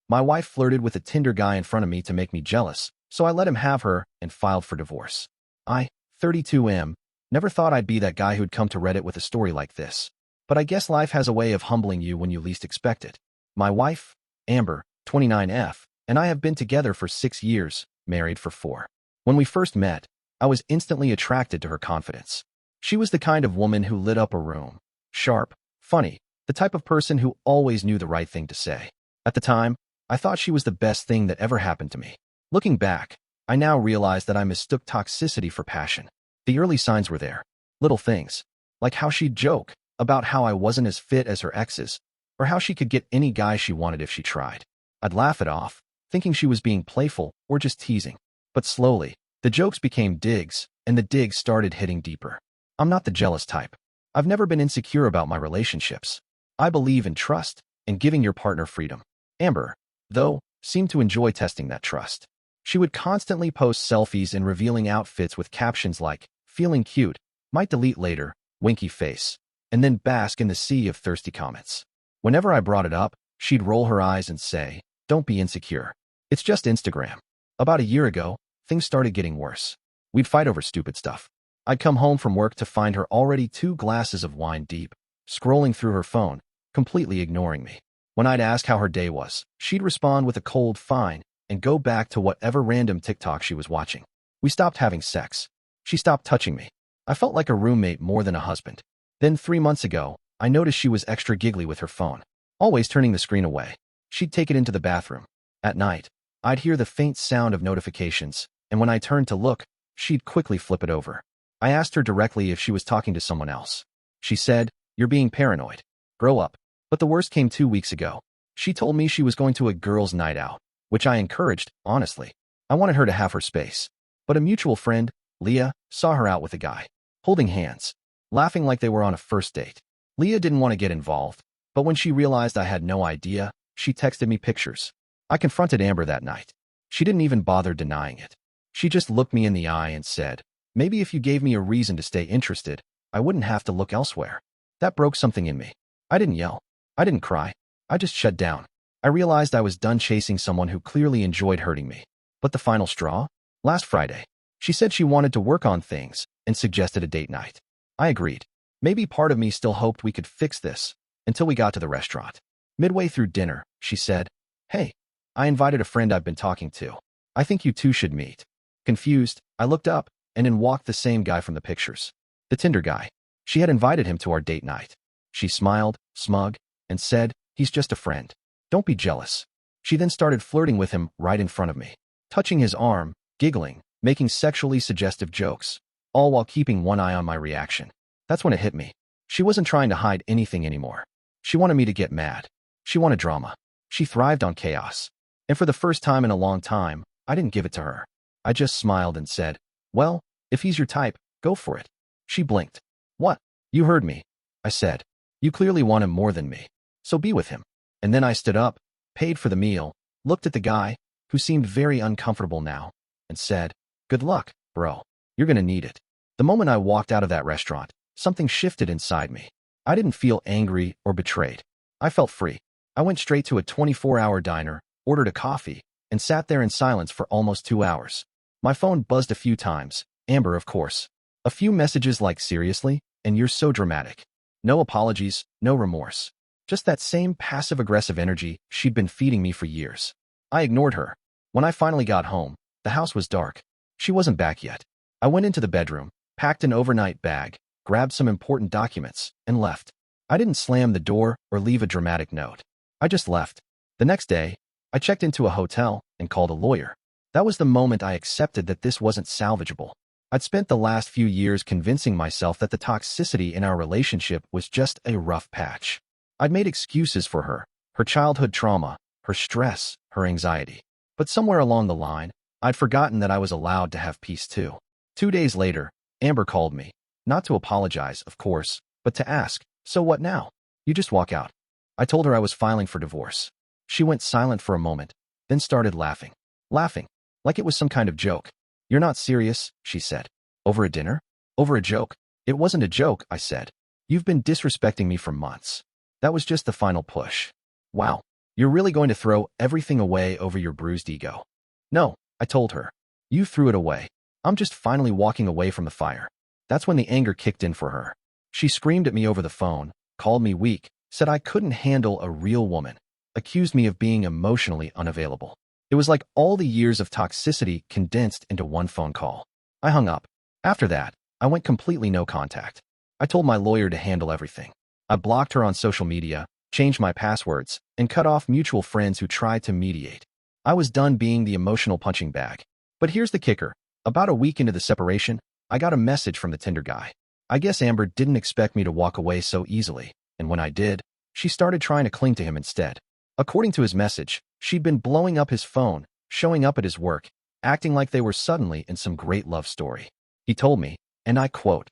My wife flirted with a Tinder guy in front of me to make me jealous, so I let him have her and filed for divorce. I, 32 never thought I'd be that guy who'd come to Reddit with a story like this. But I guess life has a way of humbling you when you least expect it. My wife, Amber, 29F, and I have been together for 6 years, married for 4. When we first met, I was instantly attracted to her confidence. She was the kind of woman who lit up a room. Sharp, funny, the type of person who always knew the right thing to say. At the time, I thought she was the best thing that ever happened to me. Looking back, I now realize that I mistook toxicity for passion. The early signs were there. Little things, like how she'd joke about how I wasn't as fit as her exes, or how she could get any guy she wanted if she tried. I'd laugh it off, thinking she was being playful or just teasing. But slowly, the jokes became digs, and the digs started hitting deeper. I'm not the jealous type. I've never been insecure about my relationships. I believe in trust and giving your partner freedom. Amber, though, seemed to enjoy testing that trust. She would constantly post selfies and revealing outfits with captions like, "Feeling cute, might delete later, winky face," and then bask in the sea of thirsty comments. Whenever I brought it up, she'd roll her eyes and say, "Don't be insecure. It's just Instagram." About a year ago, things started getting worse. We'd fight over stupid stuff. I'd come home from work to find her already 2 glasses of wine deep, scrolling through her phone, completely ignoring me. When I'd ask how her day was, she'd respond with a cold "fine" and go back to whatever random TikTok she was watching. We stopped having sex. She stopped touching me. I felt like a roommate more than a husband. Then 3 months ago, I noticed she was extra giggly with her phone, always turning the screen away. She'd take it into the bathroom. At night, I'd hear the faint sound of notifications, and when I turned to look, she'd quickly flip it over. I asked her directly if she was talking to someone else. She said, "You're being paranoid. Grow up." But the worst came 2 weeks ago. She told me she was going to a girls' night out, which I encouraged, honestly. I wanted her to have her space. But a mutual friend, Leah, saw her out with a guy, holding hands, laughing like they were on a first date. Leah didn't want to get involved, but when she realized I had no idea, she texted me pictures. I confronted Amber that night. She didn't even bother denying it. She just looked me in the eye and said, "Maybe if you gave me a reason to stay interested, I wouldn't have to look elsewhere." That broke something in me. I didn't yell. I didn't cry. I just shut down. I realized I was done chasing someone who clearly enjoyed hurting me. But the final straw? Last Friday, she said she wanted to work on things and suggested a date night. I agreed. Maybe part of me still hoped we could fix this until we got to the restaurant. Midway through dinner, she said, "Hey, I invited a friend I've been talking to. I think you two should meet." Confused, I looked up, and in walked the same guy from the pictures. The Tinder guy. She had invited him to our date night. She smiled, smug, and said, "He's just a friend. Don't be jealous." She then started flirting with him right in front of me, touching his arm, giggling, making sexually suggestive jokes, all while keeping one eye on my reaction. That's when it hit me. She wasn't trying to hide anything anymore. She wanted me to get mad. She wanted drama. She thrived on chaos. And for the first time in a long time, I didn't give it to her. I just smiled and said, "Well, if he's your type, go for it." She blinked. "What? You heard me," I said. "You clearly want him more than me. So be with him." And then I stood up, paid for the meal, looked at the guy, who seemed very uncomfortable now, and said, "Good luck, bro. You're gonna need it." The moment I walked out of that restaurant, something shifted inside me. I didn't feel angry or betrayed. I felt free. I went straight to a 24-hour diner, ordered a coffee, and sat there in silence for almost 2 hours. My phone buzzed a few times, Amber, of course. A few messages like, "Seriously? And you're so dramatic." No apologies, no remorse. Just that same passive-aggressive energy she'd been feeding me for years. I ignored her. When I finally got home, the house was dark. She wasn't back yet. I went into the bedroom, packed an overnight bag, grabbed some important documents, and left. I didn't slam the door or leave a dramatic note. I just left. The next day, I checked into a hotel and called a lawyer. That was the moment I accepted that this wasn't salvageable. I'd spent the last few years convincing myself that the toxicity in our relationship was just a rough patch. I'd made excuses for her childhood trauma, her stress, her anxiety. But somewhere along the line, I'd forgotten that I was allowed to have peace too. 2 days later, Amber called me, not to apologize, of course, but to ask, "So what now? You just walk out." I told her I was filing for divorce. She went silent for a moment, then started laughing. Laughing, like it was some kind of joke. "You're not serious," she said. "Over a dinner? Over a joke?" "It wasn't a joke," I said. "You've been disrespecting me for months." That was just the final push. Wow. You're really going to throw everything away over your bruised ego? No, I told her. You threw it away. I'm just finally walking away from the fire. That's when the anger kicked in for her. She screamed at me over the phone, called me weak, said I couldn't handle a real woman, accused me of being emotionally unavailable. It was like all the years of toxicity condensed into one phone call. I hung up. After that, I went completely no contact. I told my lawyer to handle everything. I blocked her on social media, changed my passwords, and cut off mutual friends who tried to mediate. I was done being the emotional punching bag. But here's the kicker. About a week into the separation, I got a message from the Tinder guy. I guess Amber didn't expect me to walk away so easily, and when I did, she started trying to cling to him instead. According to his message, she'd been blowing up his phone, showing up at his work, acting like they were suddenly in some great love story. He told me, and I quote,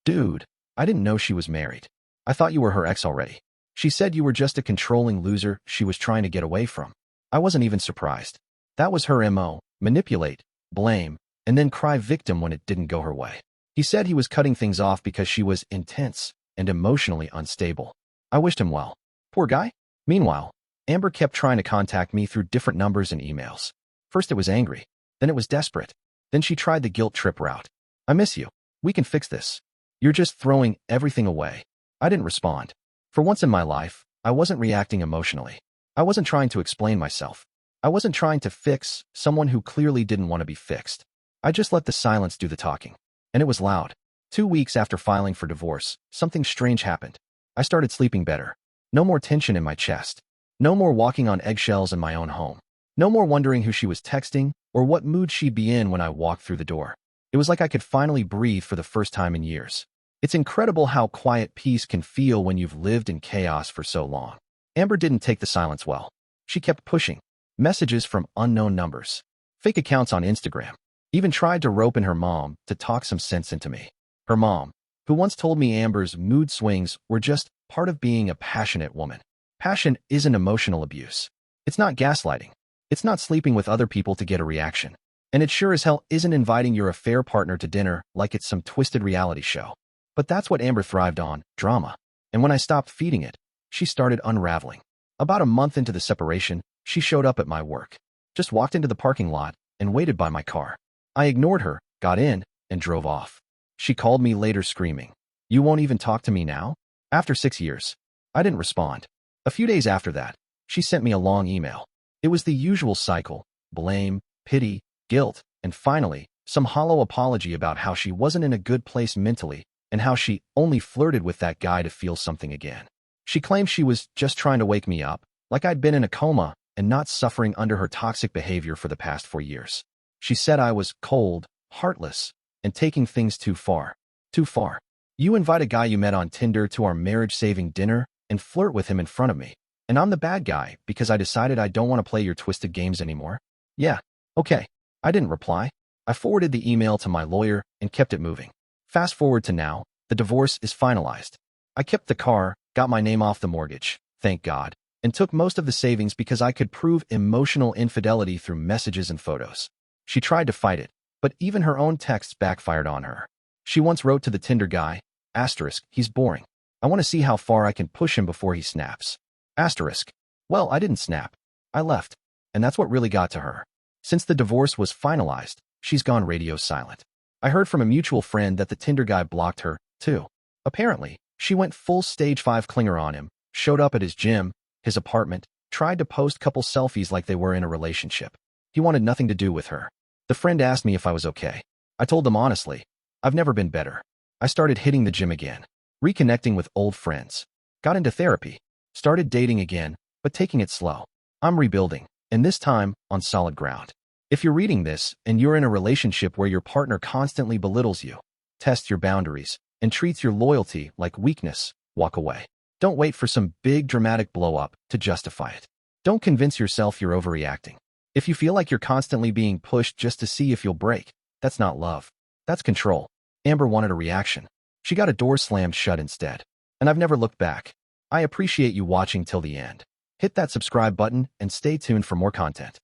"Dude, I didn't know she was married. I thought you were her ex already. She said you were just a controlling loser she was trying to get away from." I wasn't even surprised. That was her MO, manipulate, blame, and then cry victim when it didn't go her way. He said he was cutting things off because she was intense and emotionally unstable. I wished him well. Poor guy. Meanwhile, Amber kept trying to contact me through different numbers and emails. First it was angry, then it was desperate. Then she tried the guilt trip route. "I miss you. We can fix this. You're just throwing everything away." I didn't respond. For once in my life, I wasn't reacting emotionally. I wasn't trying to explain myself. I wasn't trying to fix someone who clearly didn't want to be fixed. I just let the silence do the talking. And it was loud. 2 weeks after filing for divorce, something strange happened. I started sleeping better. No more tension in my chest. No more walking on eggshells in my own home. No more wondering who she was texting or what mood she'd be in when I walked through the door. It was like I could finally breathe for the first time in years. It's incredible how quiet peace can feel when you've lived in chaos for so long. Amber didn't take the silence well. She kept pushing. Messages from unknown numbers. Fake accounts on Instagram. Even tried to rope in her mom to talk some sense into me. Her mom, who once told me Amber's mood swings were just part of being a passionate woman. Passion isn't emotional abuse. It's not gaslighting. It's not sleeping with other people to get a reaction. And it sure as hell isn't inviting your affair partner to dinner like it's some twisted reality show. But that's what Amber thrived on, drama. And when I stopped feeding it, she started unraveling. About a month into the separation, she showed up at my work. Just walked into the parking lot and waited by my car. I ignored her, got in, and drove off. She called me later screaming, "You won't even talk to me now?" After 6 years. I didn't respond. A few days after that, she sent me a long email. It was the usual cycle: blame, pity, guilt, and finally, some hollow apology about how she wasn't in a good place mentally and how she only flirted with that guy to feel something again. She claimed she was just trying to wake me up, like I'd been in a coma and not suffering under her toxic behavior for the past 4 years. She said I was cold, heartless, and taking things too far. Too far. You invite a guy you met on Tinder to our marriage-saving dinner and flirt with him in front of me, and I'm the bad guy because I decided I don't want to play your twisted games anymore? Yeah, okay. I didn't reply. I forwarded the email to my lawyer and kept it moving. Fast forward to now, the divorce is finalized. I kept the car, got my name off the mortgage, thank God, and took most of the savings because I could prove emotional infidelity through messages and photos. She tried to fight it, but even her own texts backfired on her. She once wrote to the Tinder guy, *, "He's boring. I want to see how far I can push him before he snaps." *, "Well, I didn't snap. I left." And that's what really got to her. Since the divorce was finalized, she's gone radio silent. I heard from a mutual friend that the Tinder guy blocked her, too. Apparently, she went full stage 5 clinger on him, showed up at his gym, his apartment, tried to post couple selfies like they were in a relationship. He wanted nothing to do with her. The friend asked me if I was okay. I told them honestly, I've never been better. I started hitting the gym again, reconnecting with old friends, got into therapy, started dating again, but taking it slow. I'm rebuilding, and this time on solid ground. If you're reading this and you're in a relationship where your partner constantly belittles you, tests your boundaries, and treats your loyalty like weakness, walk away. Don't wait for some big dramatic blow-up to justify it. Don't convince yourself you're overreacting. If you feel like you're constantly being pushed just to see if you'll break, that's not love. That's control. Amber wanted a reaction. She got a door slammed shut instead. And I've never looked back. I appreciate you watching till the end. Hit that subscribe button and stay tuned for more content.